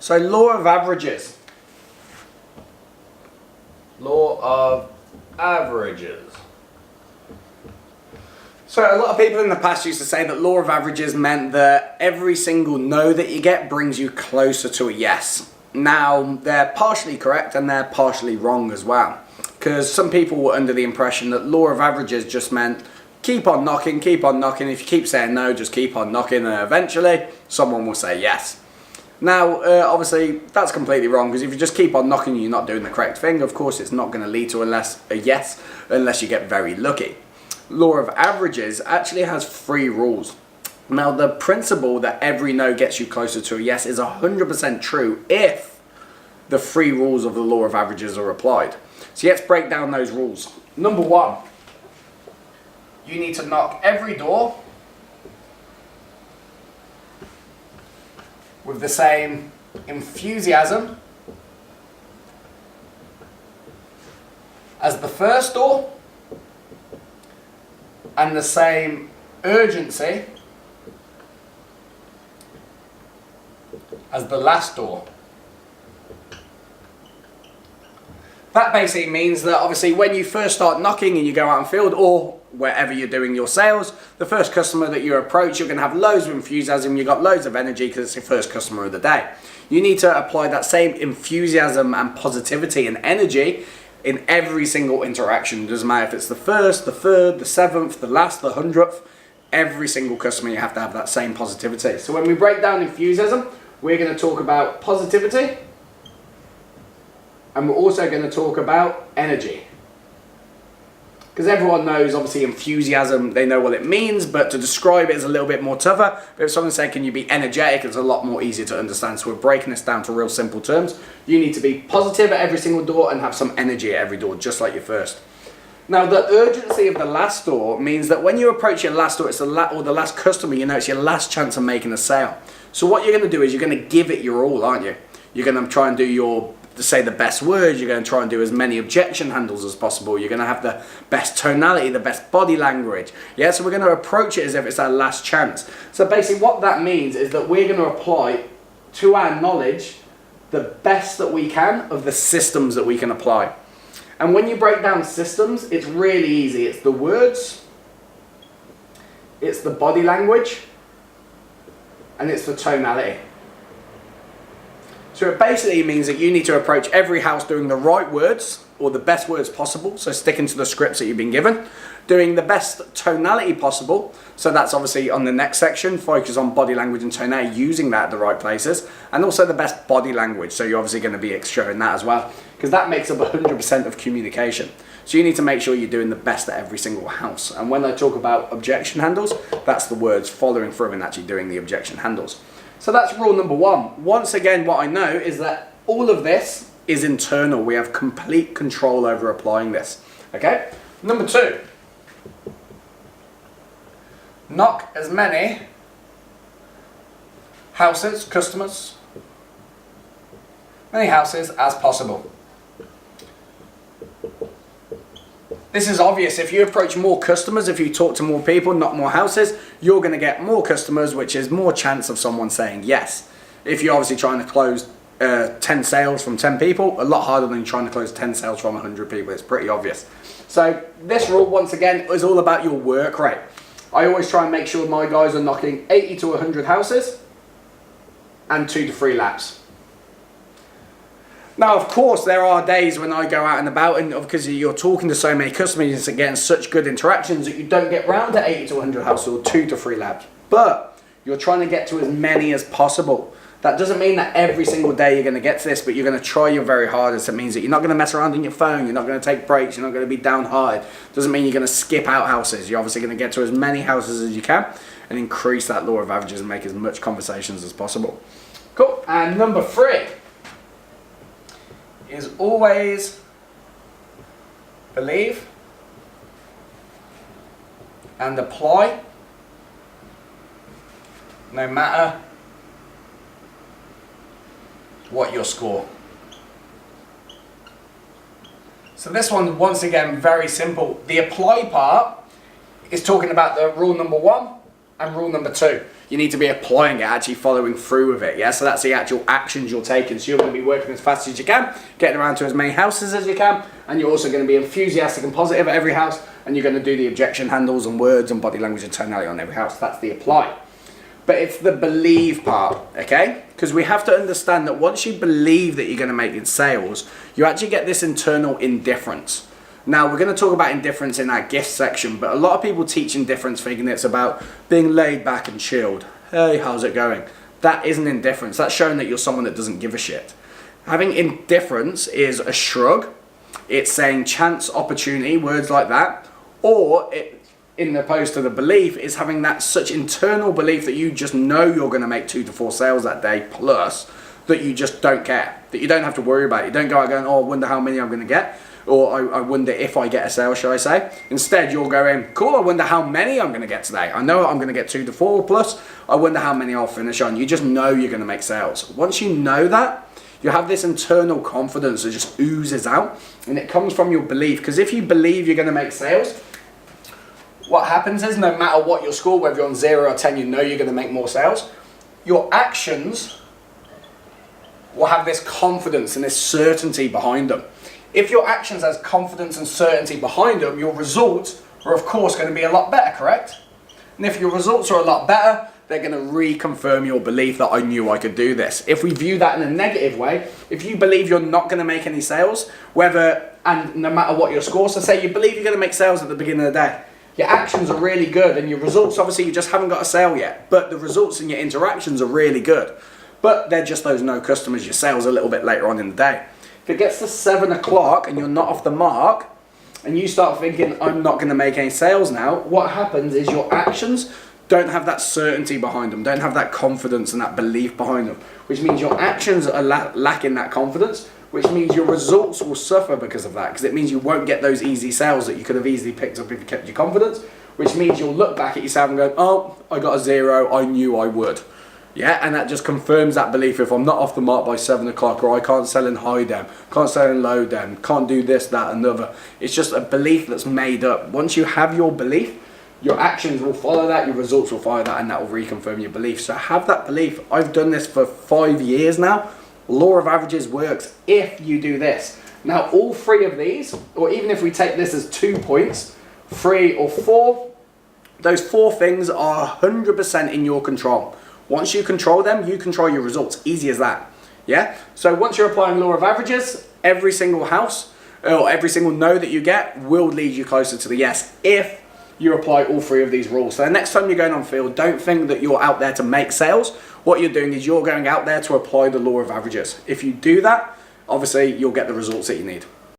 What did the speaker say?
So law of averages. Law of averages. So a lot of people in the past used to say that law of averages meant that every single no that you get brings you closer to a yes. Now, they're partially correct and they're partially wrong as well. Because some people were under the impression that law of averages just meant keep on knocking, keep on knocking. If you keep saying no, just keep on knocking and eventually someone will say yes. Now, obviously, that's completely wrong, because if you just keep on knocking and you're not doing the correct thing, of course it's not going to lead to a yes unless you get very lucky. Law of averages actually has 3 rules. Now, the principle that every no gets you closer to a yes is 100% true if the 3 rules of the law of averages are applied. So let's break down those rules. Number 1, you need to knock every door with the same enthusiasm as the first door and the same urgency as the last door. That basically means that obviously when you first start knocking and you go out in field or wherever you're doing your sales, the first customer that you approach, you're going to have loads of enthusiasm, you've got loads of energy because it's your first customer of the day. You need to apply that same enthusiasm and positivity and energy in every single interaction. It doesn't matter if it's the first, the third, the 7th, the last, the 100th, every single customer you have to have that same positivity. So when we break down enthusiasm, we're going to talk about positivity and we're also going to talk about energy. Because everyone knows, obviously, enthusiasm, they know what it means, but to describe it is a little bit more tougher. But if someone says, can you be energetic, it's a lot more easier to understand. So we're breaking this down to real simple terms. You need to be positive at every single door and have some energy at every door, just like your first. Now, the urgency of the last door means that when you approach your last door, it's the last customer, you know, it's your last chance of making a sale. So what you're going to do is you're going to give it your all, aren't you? You're going to try and do to say the best words, you're going to try and do as many objection handles as possible, you're going to have the best tonality, the best body language. Yeah, so we're going to approach it as if it's our last chance. So basically what that means is that we're going to apply to our knowledge the best that we can of the systems that we can apply. And when you break down systems, it's really easy. It's the words, it's the body language, and it's the tonality. So it basically means that you need to approach every house doing the right words, or the best words possible, so sticking to the scripts that you've been given, doing the best tonality possible, so that's obviously on the next section, focus on body language and tonality, using that at the right places, and also the best body language, so you're obviously going to be showing that as well, because that makes up 100% of communication. So you need to make sure you're doing the best at every single house. And when I talk about objection handles, that's the words following through and actually doing the objection handles. So that's rule number 1. Once again, what I know is that all of this is internal. We have complete control over applying this. Okay? Number 2. Knock as many houses, customers, many houses as possible. This is obvious. If you approach more customers, if you talk to more people, not more houses, you're going to get more customers, which is more chance of someone saying yes. If you're obviously trying to close 10 sales from 10 people, a lot harder than trying to close 10 sales from 100 people. It's pretty obvious. So this rule, once again, is all about your work rate. I always try and make sure my guys are knocking 80 to 100 houses and 2 to 3 laps. Now, of course, there are days when I go out and about, and because you're talking to so many customers and getting such good interactions that you don't get round to 80 to 100 houses or 2 to 3 laps. But you're trying to get to as many as possible. That doesn't mean that every single day you're going to get to this, but you're going to try your very hardest. It means that you're not going to mess around on your phone, you're not going to take breaks, you're not going to be downhearted. Doesn't mean you're going to skip out houses. You're obviously going to get to as many houses as you can and increase that law of averages and make as much conversations as possible. Cool. And number 3 is always believe and apply no matter what your score. So this one, once again, very simple. The apply part is talking about the rule number 1, And rule number 2, you need to be applying it, actually following through with it. Yeah, so that's the actual actions you're taking. So you're going to be working as fast as you can, getting around to as many houses as you can, and you're also going to be enthusiastic and positive at every house, and you're going to do the objection handles and words and body language and tonality on every house. That's the apply. But it's the believe part, okay? Because we have to understand that once you believe that you're going to make sales, you actually get this internal indifference. Now, we're going to talk about indifference in our gift section, but a lot of people teach indifference thinking it's about being laid back and chilled. Hey, how's it going? That isn't indifference. That's showing that you're someone that doesn't give a shit. Having indifference is a shrug. It's saying chance, opportunity, words like that. Or, in opposed to the belief, is having that such internal belief that you just know you're going to make 2 to 4 sales that day plus, that you just don't care. That you don't have to worry about it. You don't go out going, oh, I wonder how many I'm going to get. Or I wonder if I get a sale, shall I say. Instead, you're going, cool, I wonder how many I'm going to get today. I know I'm going to get 2 to 4 plus. I wonder how many I'll finish on. You just know you're going to make sales. Once you know that, you have this internal confidence that just oozes out. And it comes from your belief. Because if you believe you're going to make sales, what happens is no matter what your score, whether you're on 0 or 10, you know you're going to make more sales. Your actions will have this confidence and this certainty behind them. If your actions has confidence and certainty behind them, your results are of course going to be a lot better, correct? And if your results are a lot better, they're going to reconfirm your belief that I knew I could do this. If we view that in a negative way, if you believe you're not going to make any sales, and no matter what your score, so say you believe you're going to make sales at the beginning of the day, your actions are really good and your results, obviously you just haven't got a sale yet, but the results and your interactions are really good. But they're just those no customers, your sales a little bit later on in the day. If it gets to 7 o'clock and you're not off the mark and you start thinking, I'm not going to make any sales now, what happens is your actions don't have that certainty behind them, don't have that confidence and that belief behind them, which means your actions are lacking that confidence, which means your results will suffer because of that, because it means you won't get those easy sales that you could have easily picked up if you kept your confidence, which means you'll look back at yourself and go, oh, I got a 0, I knew I would. Yeah, and that just confirms that belief. If I'm not off the mark by 7 o'clock, or I can't sell in high dem, can't sell in low dem, can't do this, that, and the other. It's just a belief that's made up. Once you have your belief, your actions will follow that, your results will follow that, and that will reconfirm your belief. So have that belief. I've done this for 5 years now. Law of averages works if you do this. Now, all 3 of these, or even if we take this as 2 points, 3 or 4, those 4 things are 100% in your control. Once you control them, you control your results. Easy as that. Yeah? So once you're applying law of averages, every single house, or every single no that you get will lead you closer to the yes if you apply all 3 of these rules. So the next time you're going on field, don't think that you're out there to make sales. What you're doing is you're going out there to apply the law of averages. If you do that, obviously you'll get the results that you need.